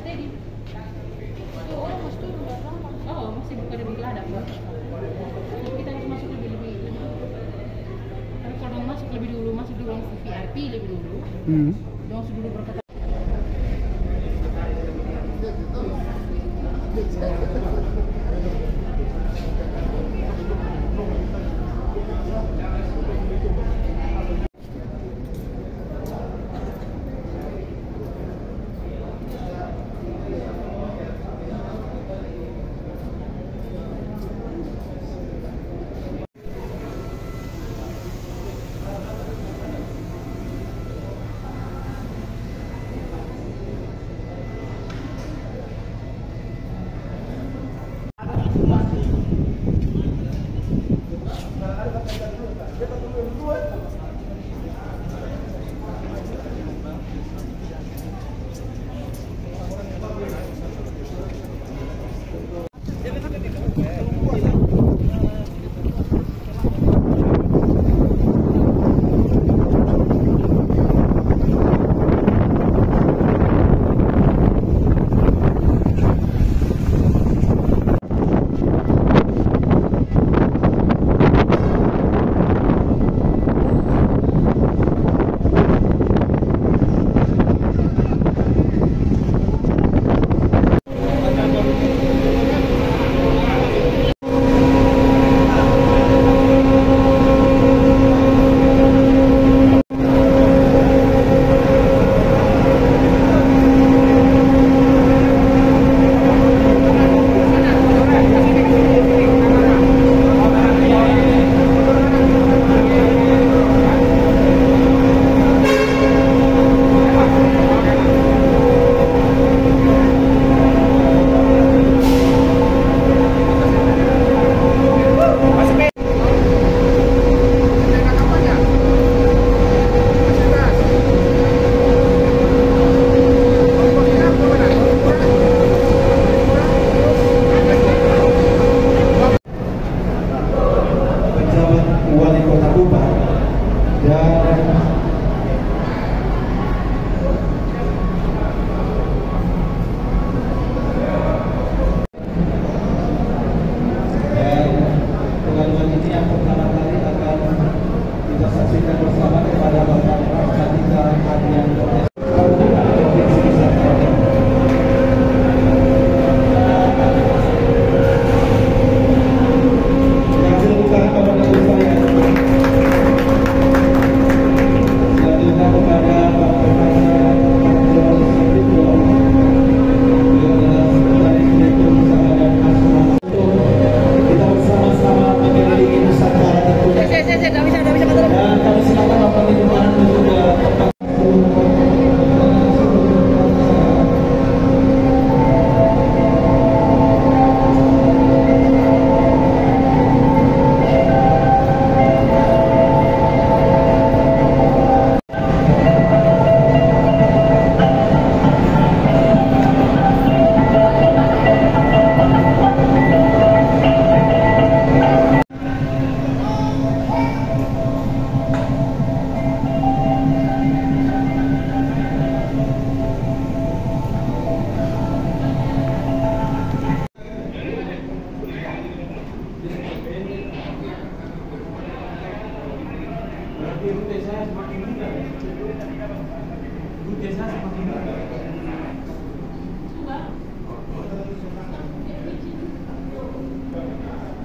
Teddy. Itu orang masuk dulu berapa? Oh, masih buka di ladang. Kita harus masuk lebih dulu. Tapi kalau masuk lebih dulu, masuk dulu VIP lebih dulu. Masuk dulu berkata.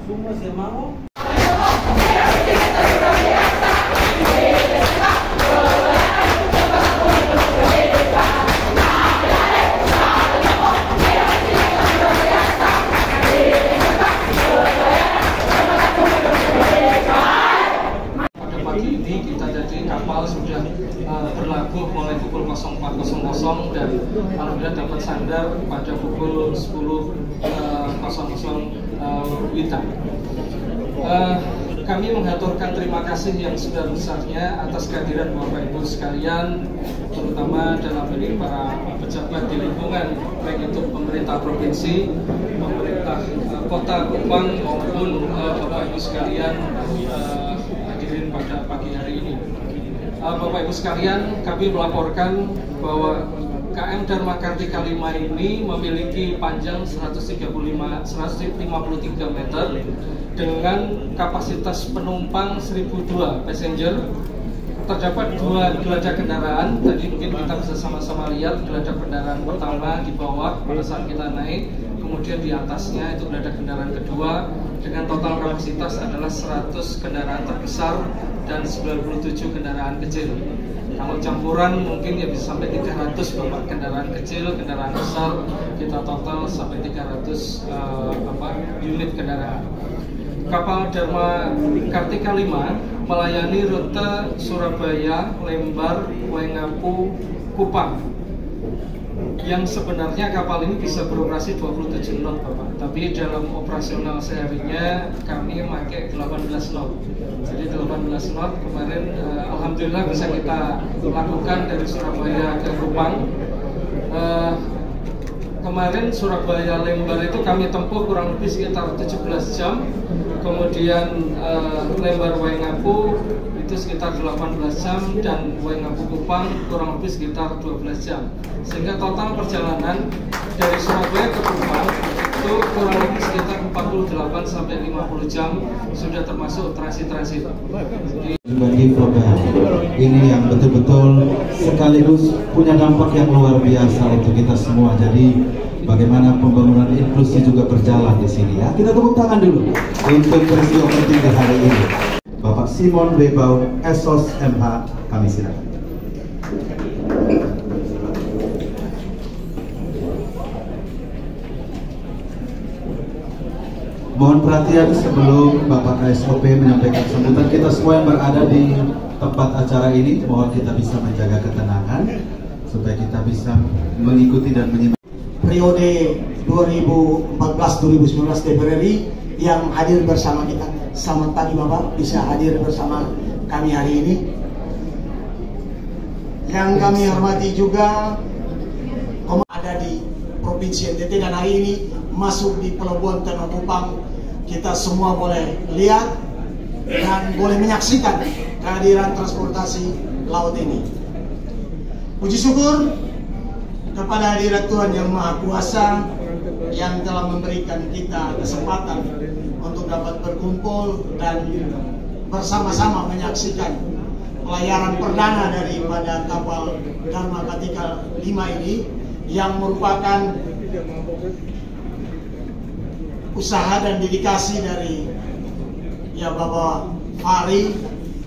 Semua saya mau. Kapal sudah berlabuh mulai pukul 04.00 dan alhamdulillah dapat sandar pada pukul 10.00 WITA. Kami mengaturkan terima kasih yang sebesar-besarnya atas kehadiran Bapak Ibu sekalian, terutama dalam ini para pejabat di lingkungan, baik itu pemerintah provinsi, pemerintah kota Kupang maupun Bapak Ibu sekalian hadirin pada pagi hari ini. Bapak Ibu sekalian, kami melaporkan bahwa KM Dharma Kartika 5 ini memiliki panjang 153 meter dengan kapasitas penumpang 1002 passenger. Terdapat 2 geladak kendaraan. Tadi mungkin kita bisa sama-sama lihat geladak kendaraan pertama di bawah pada saat kita naik, kemudian di atasnya itu geladak kendaraan kedua dengan total kapasitas adalah 100 kendaraan terbesar dan 97 kendaraan kecil. Kalau campuran mungkin ya bisa sampai 300 Bapak, kendaraan kecil, kendaraan besar, kita total sampai 300 unit kendaraan. Kapal Dharma Kartika 5 melayani rute Surabaya, Lembar, Waingapu, Kupang. Yang sebenarnya kapal ini bisa beroperasi 27 knot Bapak, tapi dalam operasional seharinya kami memakai 18 knot. Jadi 18 knot kemarin alhamdulillah bisa kita lakukan dari Surabaya ke Kupang. Kemarin Surabaya Lembar itu kami tempuh kurang lebih sekitar 17 jam. Kemudian Lembar Waingapu itu sekitar 18 jam dan Waingapu Kupang kurang lebih sekitar 12 jam. Sehingga total perjalanan dari Surabaya ke Kupang itu kurang lebih sekitar 48 sampai 50 jam, sudah termasuk transit-transit. Bagi program ini yang betul-betul sekaligus punya dampak yang luar biasa untuk kita semua. Jadi bagaimana pembangunan inklusi juga berjalan di sini ya. Kita tepuk tangan dulu untuk peristiwa penting di hari ini. Bapak Simon Webau, Esos MH, kami silakan. Mohon perhatian sebelum Bapak KSOP menyampaikan sambutan, kita semua yang berada di tempat acara ini, mohon kita bisa menjaga ketenangan supaya kita bisa mengikuti dan menyimak. Periode 2014-2019 TPRI yang hadir bersama kita. Selamat pagi Bapak, bisa hadir bersama kami hari ini. Yang kami hormati juga ada di Provinsi NTT dan hari ini masuk di Pelabuhan Tanjung Kupang. Kita semua boleh lihat dan boleh menyaksikan kehadiran transportasi laut ini. Puji syukur kepada hadirat Tuhan Yang Maha Kuasa yang telah memberikan kita kesempatan untuk dapat berkumpul dan bersama-sama menyaksikan pelayaran perdana daripada kapal Dharma Kartika 5 ini yang merupakan usaha dan dedikasi dari ya Bapak Fahri,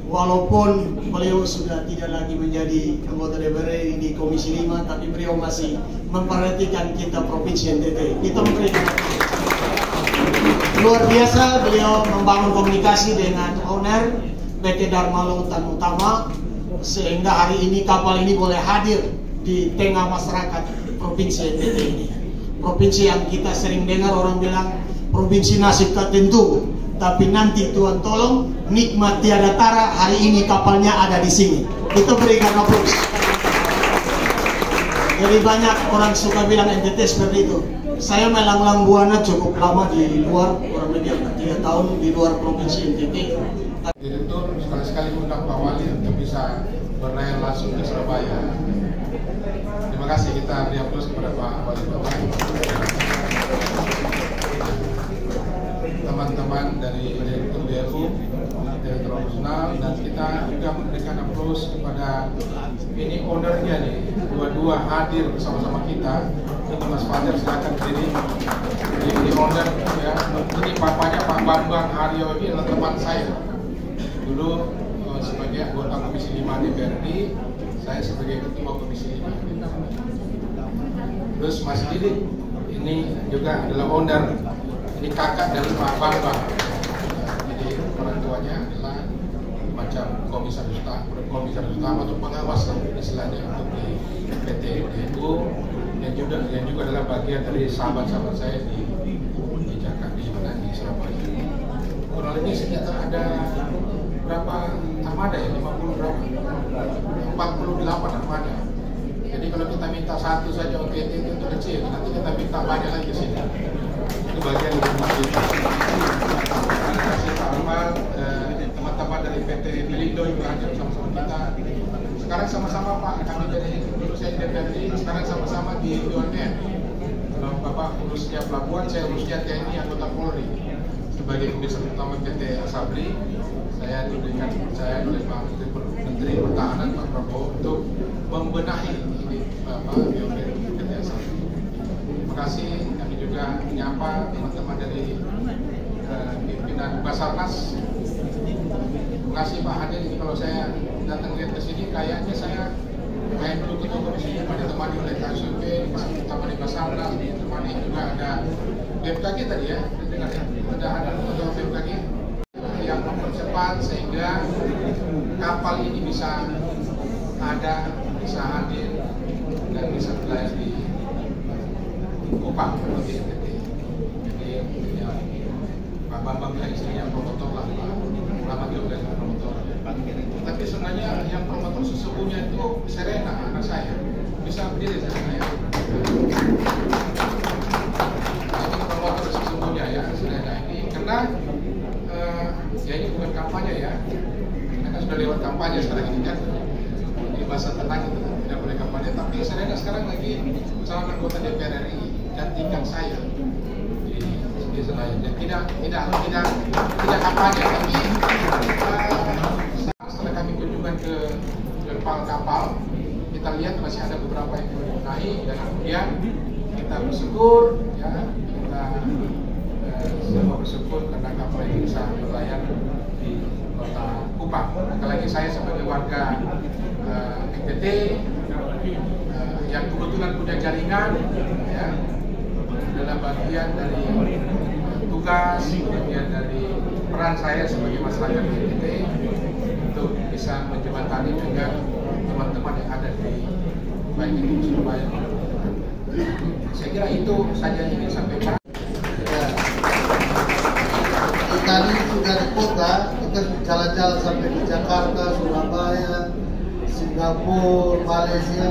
walaupun beliau sudah tidak lagi menjadi anggota DPR di Komisi 5, tapi beliau masih memperhatikan kita Provinsi NTT. Kita memberikan luar biasa, beliau membangun komunikasi dengan owner PT Dharma Lautan Utama sehingga hari ini kapal ini boleh hadir di tengah masyarakat Provinsi NTT ini. Provinsi yang kita sering dengar orang bilang provinsi nasib tak tentu, tapi nanti Tuhan tolong, nikmat tiada tara, hari ini kapalnya ada di sini. Kita berikan aplaus. Jadi banyak orang suka bilang NTT seperti itu. Saya melanglang buana cukup lama di luar, kurang lebih 3 tahun di luar provinsi NTT. Direktur sekali-sekali undang Pak Wali untuk bisa berlayar langsung ke Surabaya. Terima kasih, kita beri aplaus kepada Pak Wali Bapak. Teman-teman dari Direktur DFU, Direktur Operasional, dan kita juga memberikan aplaus kepada ini ownernya nih, dua-dua hadir bersama-sama kita. Untuk Mas Fajar silakan berdiri. Ini owner ya, ini bapaknya Pak Bambang Haryo, ini adalah teman saya. Dulu sebagai anggota Komisi 5 DPRD, saya sebagai Ketua Komisi 5. Terus Mas Didi, ini juga adalah owner. Ini kakak dari Pak Bambang. Jadi orang tuanya adalah macam komisaris utama atau pengawas istilahnya untuk di PT DFU, yang juga adalah bagian dari sahabat-sahabat saya di Jakarta, di Surabaya. Kurang lebih sekitar ada berapa armada ya? 50 berapa? 48 armada. Jadi kalau kita minta satu saja OTT itu kecil, nanti kita minta banyak lagi ke sini. Itu bagian dari kita. Terima kasih Pak Ahmad, teman-teman dari PT Pelindo yang berada bersama-sama kita. sekarang sama-sama Pak, kami dari dulu saya di DPRD, sekarang sama-sama di BUMN. Kalau Bapak urusnya pelabuhan, saya urusnya TNI anggota Polri. Sebagai komisaris utama PT Asabri, saya diberikan kepercayaan oleh Pak Menteri Pertahanan Pak Prabowo untuk membenahi BUMN PT Asabri. Terima kasih. Kami juga menyapa teman-teman dari pimpinan Basarnas. Terima kasih Pak Hadir. Ini kalau saya datang lihat ke sini, kayaknya saya kayak dulu ketemu di sini, ditemani oleh KSUP, ditemani Basarnas, ditemani juga ada BMKG tadi ya, dengar ya, ada BMKG yang mempercepat sehingga kapal ini bisa ada, bisa hadir dan bisa berlayar di Kupang atau di NTT. Jadi ya, Pak Bambang bilang istrinya promotor lah, Pak Muhammad juga promotor. Tapi sebenarnya yang promotor sesungguhnya itu Serena, anak saya. Bisa berdiri Serena ya. Ini promotor sesungguhnya ya Serena ini, karena ya ini bukan kampanye ya. Kita kan sudah lewat kampanye sekarang ini kan. Di masa tenang itu tidak boleh kampanye. Tapi Serena sekarang lagi calon anggota DPR RI, gantikan saya di Senayan. Dan tidak kampanye, tapi setelah kami kunjungan ke kapal, kita lihat masih ada beberapa yang menaik dan kemudian kita bersyukur ya, kita semua bersyukur karena kapal ini bisa berlayar di kota Kupang. Apalagi saya sebagai warga NTT yang kebetulan punya jaringan ya, dalam bagian dari tugas, bagian dari peran saya sebagai masyarakat NTT untuk bisa menjembatani dengan teman-teman yang ada di baik itu Surabaya. Saya kira itu saja yang ingin sampaikan. Tadi sudah di kota, kita jalan-jalan sampai di Jakarta, Surabaya, Singapura, Malaysia.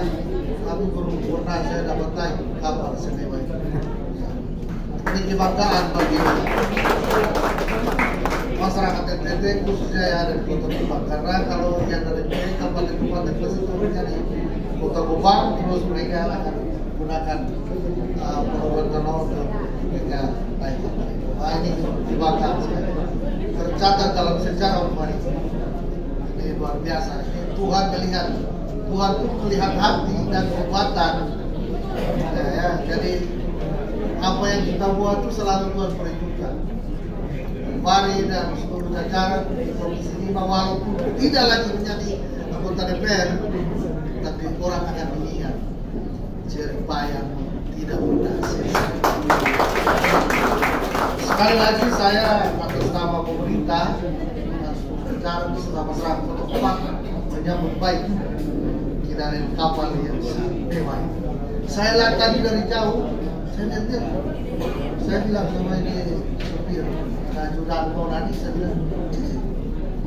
Tapi belum pernah saya dapat naik kapal semewah itu. Ini kebanggaan bagi masyarakat NTT khususnya yang ada di Kota Kupang. Karena kalau yang dari kabupaten-kabupaten berseturutnya di Kota Kupang, terus mereka akan gunakan pelabuhan Danau untuk mereka naik kapal itu. Nah, ini kebanggaan sekali. Tercatat dalam sejarah umat ini. Ini luar biasa. Ini Tuhan melihat. Tuhan itu melihat hati dan perbuatan. Ya, jadi apa yang kita buat itu selalu Tuhan perhitungkan. Mari dan seluruh jajaran di Komisi 5 walaupun tidak lagi menjadi anggota DPR, tapi orang akan mengingat jerih payah tidak pernah selesai. Sekali lagi saya atas nama pemerintah dan seluruh jajaran beserta masyarakat Kota Kupang menyambut baik kedatangan kapal yang mewah. Saya lihat tadi dari jauh, saya lihat, saya bilang sama ini supir Judanto tadi, saya bilang,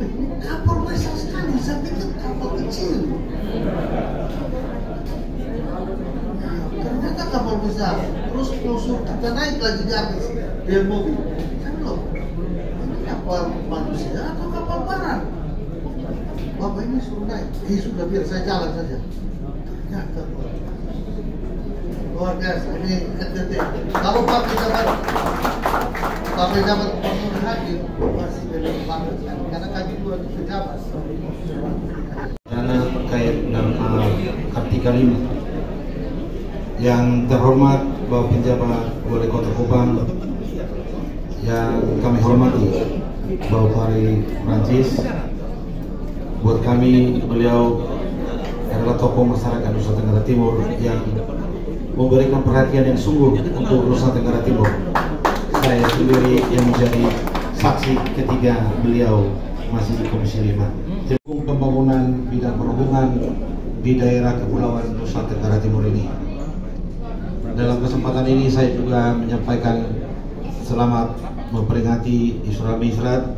ini kapal besar sekali, saya pikir kapal kecil. Ternyata kapal besar, terus musuh kita naik lagi di atas dia mobil. Saya bilang, ini kapal manusia atau kapal barang? Bapak ini suruh naik, sudah biar saya jalan saja. Ternyata luar biasa, ini NTT. Kalau Pak pejabat gubernur hadir, masih beda banget karena kami dua itu pejabat. Dana terkait dengan Kartika 5. Yang terhormat Bapak Penjabat Wali Kota Kupang, yang kami hormati Bapak Fahri Francis. Buat kami, beliau adalah tokoh masyarakat Nusa Tenggara Timur yang memberikan perhatian yang sungguh untuk Nusa Tenggara Timur. Saya sendiri yang menjadi saksi ketika beliau masih di Komisi 5. Dukung pembangunan bidang perhubungan di daerah Kepulauan Nusa Tenggara Timur ini. Dalam kesempatan ini saya juga menyampaikan selamat memperingati Isra Mi'raj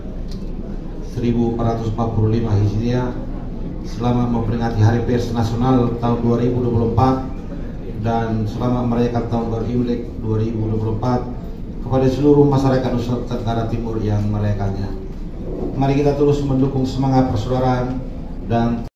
1445 Hijriah, selamat memperingati Hari Pers Nasional tahun 2024 dan selamat merayakan tahun baru Imlek 2024 kepada seluruh masyarakat Nusa Tenggara Timur yang merayakannya. Mari kita terus mendukung semangat persaudaraan dan